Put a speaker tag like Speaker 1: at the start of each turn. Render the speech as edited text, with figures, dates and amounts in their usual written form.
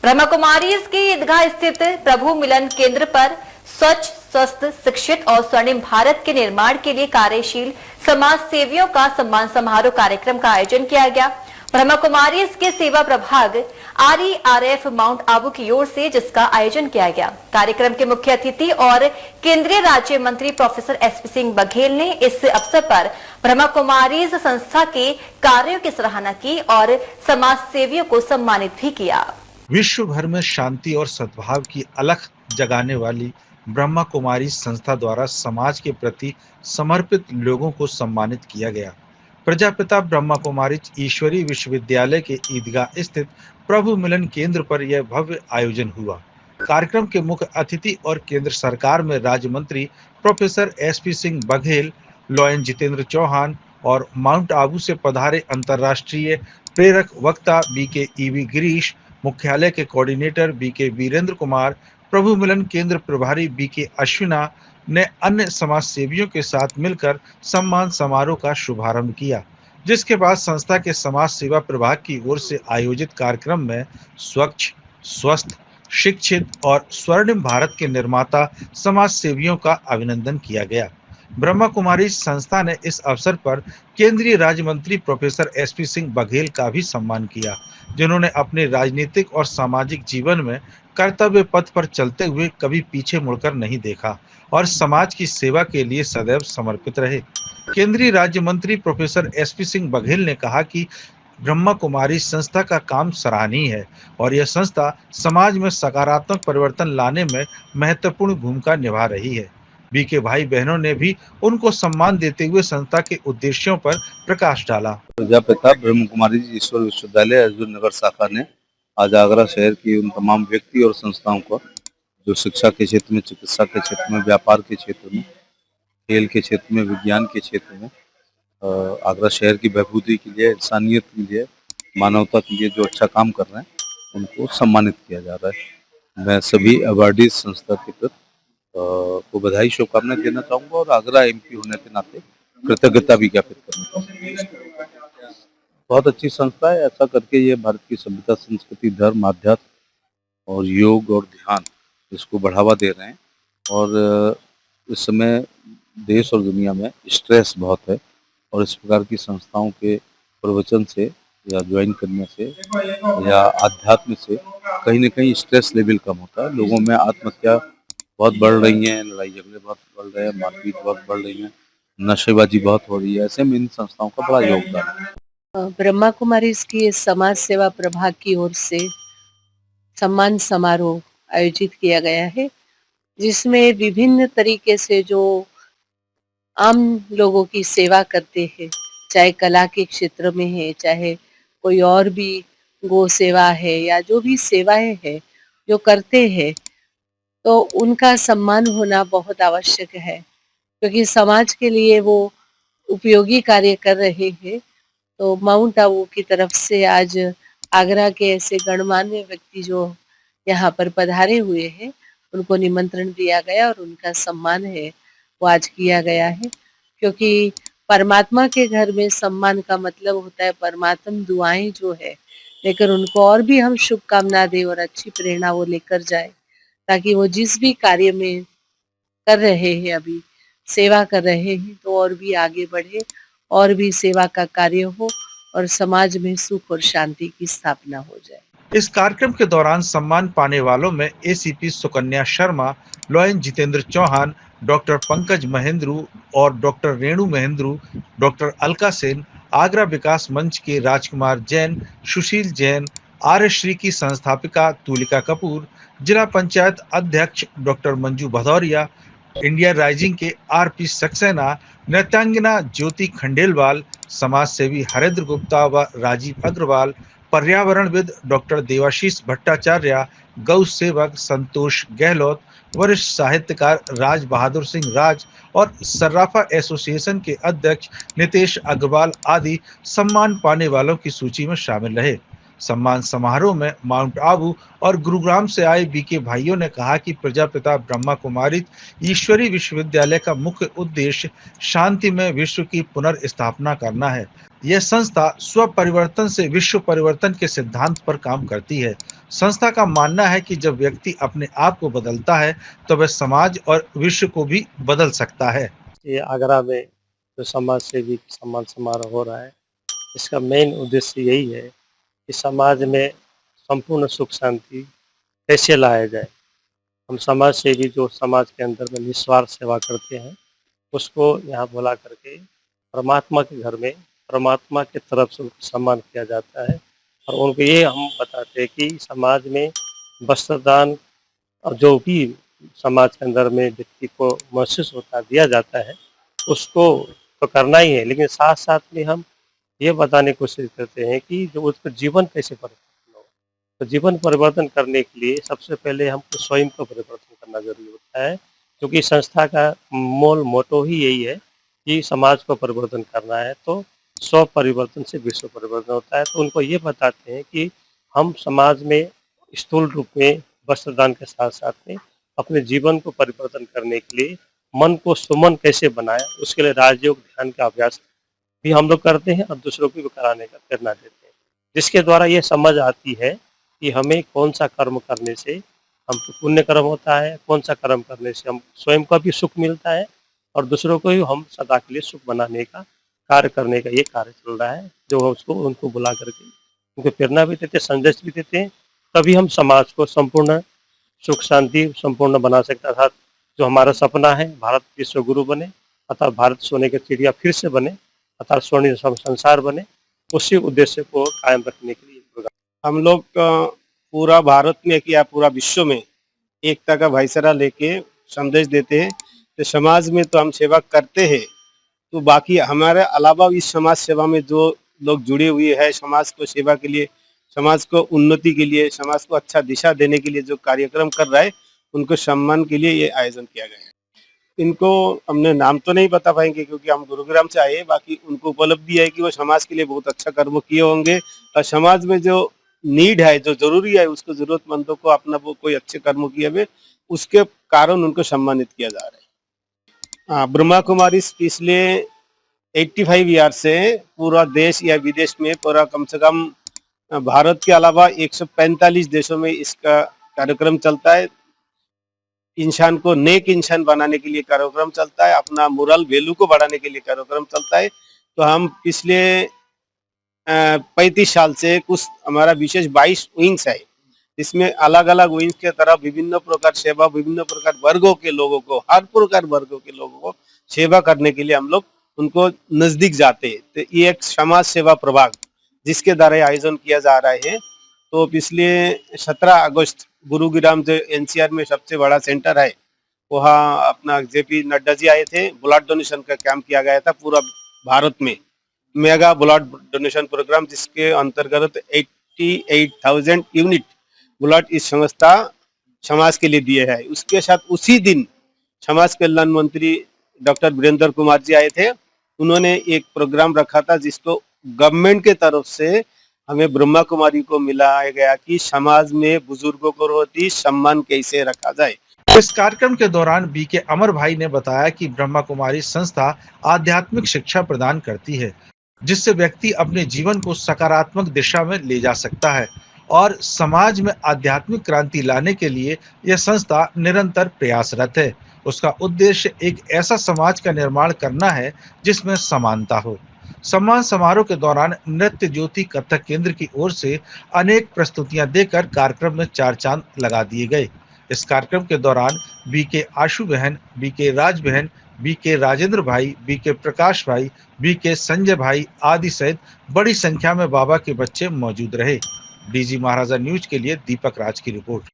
Speaker 1: ब्रह्मा कुमारी की ईदगाह स्थित प्रभु मिलन केंद्र पर स्वच्छ, स्वस्थ, शिक्षित और स्वर्णिम भारत के निर्माण के लिए कार्यशील समाज सेवियों का सम्मान समारोह कार्यक्रम का आयोजन किया गया। ब्रह्मा कुमारी के सेवा प्रभाग RERF माउंट आबू की ओर से जिसका आयोजन किया गया। कार्यक्रम के मुख्य अतिथि और केंद्रीय राज्य मंत्री प्रोफेसर SP सिंह बघेल ने इस अवसर पर ब्रह्मा कुमारी संस्था के कार्यों की सराहना की और समाज सेवियों को सम्मानित भी किया।
Speaker 2: विश्व भर में शांति और सद्भाव की अलख जगाने वाली ब्रह्मा कुमारी संस्था द्वारा समाज के प्रति समर्पित लोगों को सम्मानित किया गया। प्रजापिता ब्रह्मा कुमारी ईश्वरीय विश्वविद्यालय के ईदगाह स्थित प्रभु मिलन केंद्र पर यह भव्य आयोजन हुआ। कार्यक्रम के मुख्य अतिथि और केंद्र सरकार में राज्य मंत्री professor SP Singh Baghel, lion Jitendra Chauhan और माउंट आबू से पधारे अंतर्राष्ट्रीय प्रेरक वक्ता BK EV गिरीश, मुख्यालय के कोऑर्डिनेटर BK वीरेंद्र कुमार, प्रभु मिलन केंद्र प्रभारी BK अश्विना ने अन्य समाज सेवियों के साथ मिलकर सम्मान समारोह का शुभारंभ किया, जिसके बाद संस्था के समाज सेवा प्रभाग की ओर से आयोजित कार्यक्रम में स्वच्छ, स्वस्थ, शिक्षित और स्वर्णिम भारत के निर्माता समाज सेवियों का अभिनंदन किया गया। ब्रह्मा कुमारी संस्था ने इस अवसर पर केंद्रीय राज्य मंत्री प्रोफेसर SP सिंह बघेल का भी सम्मान किया, जिन्होंने अपने राजनीतिक और सामाजिक जीवन में कर्तव्य पथ पर चलते हुए कभी पीछे मुड़कर नहीं देखा और समाज की सेवा के लिए सदैव समर्पित रहे। केंद्रीय राज्य मंत्री प्रोफेसर SP सिंह बघेल ने कहा कि ब्रह्मा कुमारी संस्था का काम सराहनीय है और यह संस्था समाज में सकारात्मक परिवर्तन लाने में महत्वपूर्ण भूमिका निभा रही है। BK भाई बहनों ने भी उनको सम्मान देते हुए संस्था के उद्देश्यों पर प्रकाश डाला।
Speaker 3: प्रजापिता ब्रह्म कुमारी ईश्वर विश्वविद्यालय अर्जुन नगर शाखा ने आज आगरा शहर की उन तमाम व्यक्ति और संस्थाओं को जो शिक्षा के क्षेत्र में, चिकित्सा के क्षेत्र में, व्यापार के क्षेत्र में, खेल के क्षेत्र में, विज्ञान के क्षेत्र में, आगरा शहर की बहबूदी के लिए, इंसानियत के लिए, मानवता के लिए जो अच्छा काम कर रहे हैं उनको सम्मानित किया जा रहा है। मैं सभी अवार्डीज संस्था के प्रति को बधाई शुभकामनाएं देना चाहूँगा और आगरा MP होने के नाते कृतज्ञता भी ज्ञापित करना चाहूँगा। बहुत अच्छी संस्था है। ऐसा करके ये भारत की सभ्यता, संस्कृति, धर्म, आध्यात्म और योग और ध्यान इसको बढ़ावा दे रहे हैं। और इस समय देश और दुनिया में स्ट्रेस बहुत है और इस प्रकार की संस्थाओं के प्रवचन से या ज्वाइन करने से या अध्यात्म से कहीं न कहीं स्ट्रेस लेवल कम होता है। लोगों में आत्महत्या बहुत बढ़ रही हैं, लड़ाई झगड़े बहुत बढ़ रहे हैं, मारपीट बहुत बढ़ रही है, नशेबाजी बहुत हो रही है। ऐसे में इन संस्थाओं का बड़ा योगदान है।
Speaker 4: ब्रह्मा कुमारी की समाज सेवा प्रभाग की ओर से सम्मान समारोह आयोजित किया गया है, जिसमें विभिन्न तरीके से जो आम लोगों की सेवा करते हैं, चाहे कला के क्षेत्र में है, चाहे कोई और भी गो सेवा है या जो भी सेवाएं हैं जो करते हैं, तो उनका सम्मान होना बहुत आवश्यक है, क्योंकि समाज के लिए वो उपयोगी कार्य कर रहे हैं। तो माउंट आबू की तरफ से आज आगरा के ऐसे गणमान्य व्यक्ति जो यहाँ पर पधारे हुए हैं उनको निमंत्रण दिया गया और उनका सम्मान है वो आज किया गया है, क्योंकि परमात्मा के घर में सम्मान का मतलब होता है परमात्म दुआएं जो है, लेकर उनको और भी हम शुभकामना दें और अच्छी प्रेरणा वो लेकर जाए, ताकि वो जिस भी कार्य में कर रहे हैं, अभी सेवा कर रहे हैं, तो और भी आगे बढ़े और भी सेवा का कार्य हो और समाज में सुख और शांति की स्थापना हो जाए।
Speaker 2: इस कार्यक्रम के दौरान सम्मान पाने वालों में ACP Sukanya Sharma, lion Jitendra Chauhan, doctor Pankaj Mahendru और डॉक्टर रेणु महेंद्रू, डॉक्टर अलका सेन, आगरा विकास मंच के राजकुमार जैन, सुशील जैन, आर्य श्री की संस्थापिका तुलिका कपूर, जिला पंचायत अध्यक्ष doctor Manju Bhadauria, India rising के RP सक्सेना, नृत्यांगना ज्योति खंडेलवाल, समाज सेवी हरेंद्र गुप्ता व राजीव अग्रवाल, पर्यावरणविद डॉक्टर देवाशीष भट्टाचार्य, गौ सेवक संतोष गहलोत, वरिष्ठ साहित्यकार राज बहादुर सिंह राज और सर्राफा एसोसिएशन के अध्यक्ष नितेश अग्रवाल आदि सम्मान पाने वालों की सूची में शामिल रहे। सम्मान समारोह में माउंट आबू और गुरुग्राम से आए बीके भाइयों ने कहा कि प्रजापिता ब्रह्मा कुमारी ईश्वरी विश्वविद्यालय का मुख्य उद्देश्य शांति में विश्व की पुनर्स्थापना करना है। यह संस्था स्व परिवर्तन से विश्व परिवर्तन के सिद्धांत पर काम करती है। संस्था का मानना है कि जब व्यक्ति अपने आप को बदलता है तो वह समाज और विश्व को भी बदल सकता है।
Speaker 5: ये आगरा में जो समाज सेवी सम्मान समारोह हो रहा है, इसका मेन उद्देश्य यही है कि समाज में संपूर्ण सुख शांति कैसे लाया जाए। हम समाज सेवी जो समाज के अंदर में निस्वार्थ सेवा करते हैं, उसको यहाँ बुला करके परमात्मा के घर में परमात्मा की तरफ से उनको सम्मान किया जाता है और उनको ये हम बताते हैं कि समाज में वस्त्रदान और जो भी समाज के अंदर में व्यक्ति को महसूस होता दिया जाता है उसको तो करना ही है, लेकिन साथ साथ में हम ये बताने की कोशिश करते हैं कि जो उसका जीवन कैसे परिवर्तन हो। तो जीवन परिवर्तन करने के लिए सबसे पहले हमको स्वयं को परिवर्तन करना जरूरी होता है, क्योंकि संस्था का मूल मोटो ही यही है कि समाज को परिवर्तन करना है तो स्व परिवर्तन से विश्व परिवर्तन होता है। तो उनको ये बताते हैं कि हम समाज में स्थूल रूप में वस्त्रदान के साथ साथ में अपने जीवन को परिवर्तन करने के लिए मन को सुमन कैसे बनाए, उसके लिए राजयोग ध्यान का अभ्यास भी हम लोग करते हैं और दूसरों को भी कराने का प्रेरणा देते हैं, जिसके द्वारा ये समझ आती है कि हमें कौन सा कर्म करने से हमको पुण्य कर्म होता है, कौन सा कर्म करने से हम स्वयं को भी सुख मिलता है और दूसरों को भी हम सदा के लिए सुख बनाने का कार्य करने का ये कार्य चल रहा है, जो उसको उनको बुला करके उनको प्रेरणा भी देते, संदेश भी देते हैं। तभी हम समाज को संपूर्ण सुख शांति संपूर्ण बना सकते, अर्थात जो हमारा सपना है भारत विश्व गुरु बने, अर्थात भारत सोने की चिड़िया फिर से बने, अर्थात स्वर्णिम संसार बने, उसी उद्देश्य को कायम रखने के लिए
Speaker 6: हम लोग पूरा भारत में या पूरा विश्व में एकता का भाईचारा लेके संदेश देते हैं। तो समाज में तो हम सेवा करते हैं, तो बाकी हमारे अलावा इस समाज सेवा में जो लोग जुड़े हुए हैं, समाज को सेवा के लिए, समाज को उन्नति के लिए, समाज को अच्छा दिशा देने के लिए जो कार्यक्रम कर रहा है, उनको सम्मान के लिए ये आयोजन किया गया है। इनको हमने नाम तो नहीं बता पाएंगे क्योंकि हम गुरुग्राम से आए, बाकी उनको उपलब्धि है कि वो समाज के लिए बहुत अच्छा कर्म किए होंगे और समाज में जो नीड है, जो जरूरी है, उसको जरूरतमंदों को अपना वो कोई अच्छे कर्म किए हुए, उसके कारण उनको सम्मानित किया जा रहा है। ब्रह्मा कुमारी पिछले 85 ईयर से पूरा देश या विदेश में पूरा कम से कम भारत के अलावा 145 देशों में इसका कार्यक्रम चलता है। इंसान को नेक इंसान बनाने के लिए कार्यक्रम चलता है, अपना मोरल वैल्यू को बढ़ाने के लिए कार्यक्रम चलता है। तो हम पिछले 35 साल से कुछ हमारा विशेष 22 विंग्स है, इसमें अलग अलग विंग्स के तरफ विभिन्न प्रकार सेवा, विभिन्न प्रकार वर्गों के लोगों को, हर प्रकार वर्गों के लोगों को सेवा करने के लिए हम लोग उनको नजदीक जाते हैं। तो ये एक समाज सेवा प्रभाग जिसके द्वारा आयोजन किया जा रहा है। तो पिछले 17 अगस्त गुरुग्राम जो एनसीआर में सबसे बड़ा सेंटर है, वहाँ अपना जेपी नड्डा जी आए थे, ब्लड डोनेशन का कैंप किया गया था पूरा भारत में, मेगा ब्लड डोनेशन प्रोग्राम, जिसके अंतर्गत 88,000 यूनिट ब्लड इस संस्था समाज के लिए दिए है। उसके साथ उसी दिन समाज कल्याण मंत्री डॉक्टर वीरेंद्र कुमार जी आए थे, उन्होंने एक प्रोग्राम रखा था जिसको गवर्नमेंट के तरफ से हमें ब्रह्मा कुमारी को मिलाया गया कि समाज में बुजुर्गों को रोटी सम्मान कैसे रखा जाए।
Speaker 2: इस कार्यक्रम के दौरान बीके अमर भाई ने बताया कि ब्रह्मा कुमारी संस्था आध्यात्मिक शिक्षा प्रदान करती है, जिससे व्यक्ति अपने जीवन को सकारात्मक दिशा में ले जा सकता है और समाज में आध्यात्मिक क्रांति लाने के लिए यह संस्था निरंतर प्रयासरत है। उसका उद्देश्य एक ऐसा समाज का निर्माण करना है जिसमें समानता हो। सम्मान समारोह के दौरान नृत्य ज्योति कथक केंद्र की ओर से अनेक प्रस्तुतियां देकर कार्यक्रम में 4 चांद लगा दिए गए। इस कार्यक्रम के दौरान बीके आशु बहन, बीके राज बहन, बीके राजेंद्र भाई, बीके प्रकाश भाई, बीके संजय भाई आदि सहित बड़ी संख्या में बाबा के बच्चे मौजूद रहे। डीजी महाराजा न्यूज के लिए दीपक राज की रिपोर्ट।